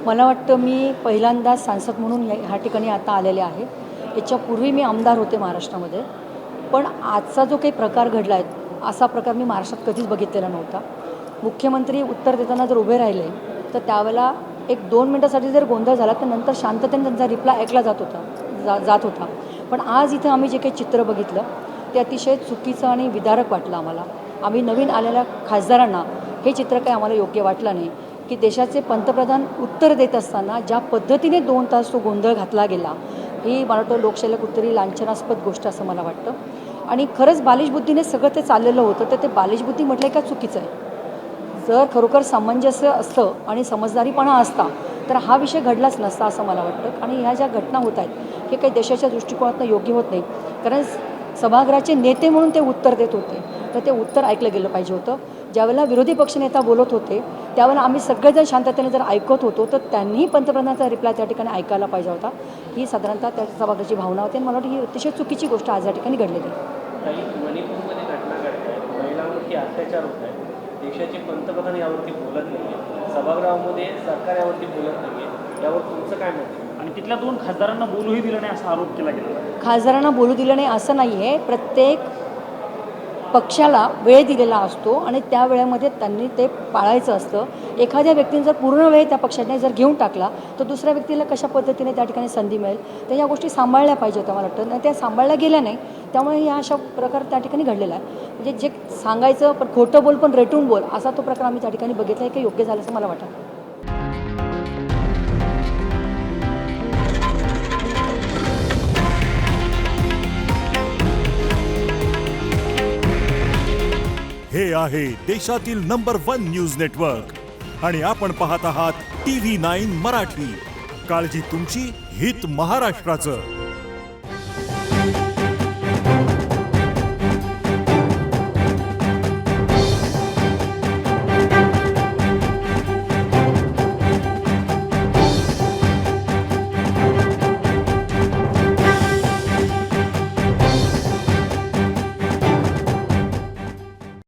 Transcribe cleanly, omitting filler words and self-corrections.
मला वाटतं मी पहिल्यांदा सांसद म्हणून ह्या ठिकाणी आता आलेले आहे. याच्यापूर्वी मी आमदार होते महाराष्ट्रामध्ये, पण आजचा जो काही प्रकार घडला आहे असा प्रकार मी महाराष्ट्रात कधीच बघितलेला नव्हता. मुख्यमंत्री उत्तर देताना जर उभे राहिले तर त्यावेळेला 1-2 मिनटासाठी जर गोंधळ झाला तर नंतर शांततेने त्यांचा रिप्लाय ऐकला जात होता. पण आज इथं आम्ही जे काही चित्र बघितलं ते अतिशय चुकीचं आणि विदारक वाटलं आम्हाला. आम्ही नवीन आलेल्या खासदारांना हे चित्र काही आम्हाला योग्य वाटलं नाही की देशाचे पंतप्रधान उत्तर देत असताना ज्या पद्धतीने 2 तास तो गोंधळ घातला गेला, ही मला वाटतं लोकशाहीला कुठेतरी लांछनास्पद गोष्ट असं मला वाटतं. आणि खरंच बालिशबुद्धीने सगळं ते चाललेलं होतं, तर ते बालिशबुद्धी म्हटलं का चुकीचं आहे. जर खरोखर सामंजस्य असतं आणि समजदारीपणा असता तर हा विषय घडलाच नसता असं मला वाटतं. आणि ह्या ज्या घटना होत आहेत हे काही देशाच्या दृष्टिकोनातून योग्य होत नाही. कारण सभागृहाचे नेते म्हणून ते उत्तर देत होते, तर ते उत्तर ऐकलं गेलं पाहिजे होतं. ज्यावेळेला विरोधी पक्षनेता बोलत होते त्यावेळेला आम्ही सगळेजण शांततेने जर ऐकत होतो तर त्यांनीही पंतप्रधानाचा रिप्लाय त्या ठिकाणी ऐकायला पाहिजे होता. ही साधारणतः त्या सभागृहाची भावना होती आणि मला वाटतं ही अतिशय चुकीची गोष्ट आज या ठिकाणी घडलेली आहे. मणिपूरमध्ये घटना घडत आहेत, महिलांवरती अत्याचार होत आहेत, देशाचे पंतप्रधान यावरती बोलत नाही आहे, सभागृहामध्ये सरकार यावरती बोलत नाही आहे, यावर तुमचं काय मत आहे? आणि तिथल्या 2 खासदारांना बोलूही दिलं नाही असा आरोप केला गेला. खासदारांना बोलू दिलं नाही असं नाही आहे. प्रत्येक पक्षाला वेळ दिलेला असतो आणि त्या वेळेमध्ये त्यांनी ते पाळायचं असतं. एखाद्या व्यक्तीने जर पूर्ण वेळ त्या पक्षाने जर घेऊन टाकला तर दुसऱ्या व्यक्तीला कशा पद्धतीने त्या ठिकाणी संधी मिळेल, तर या गोष्टी सांभाळल्या पाहिजे होत्या मला वाटतं. त्या सांभाळल्या गेल्या नाही, त्यामुळे या अशा प्रकार त्या ठिकाणी घडलेला आहे. म्हणजे जे सांगायचं पण खोटं बोल पण रेटून बोल असा तो प्रकार आम्ही त्या ठिकाणी बघितला आहे की योग्य झालं असं मला वाटतं. हे आहे देशातील नंबर 1 न्यूज नेटवर्क आणि आपण पाहत आहात TV9 मराठी. काळजी तुमची, हित महाराष्ट्राचं.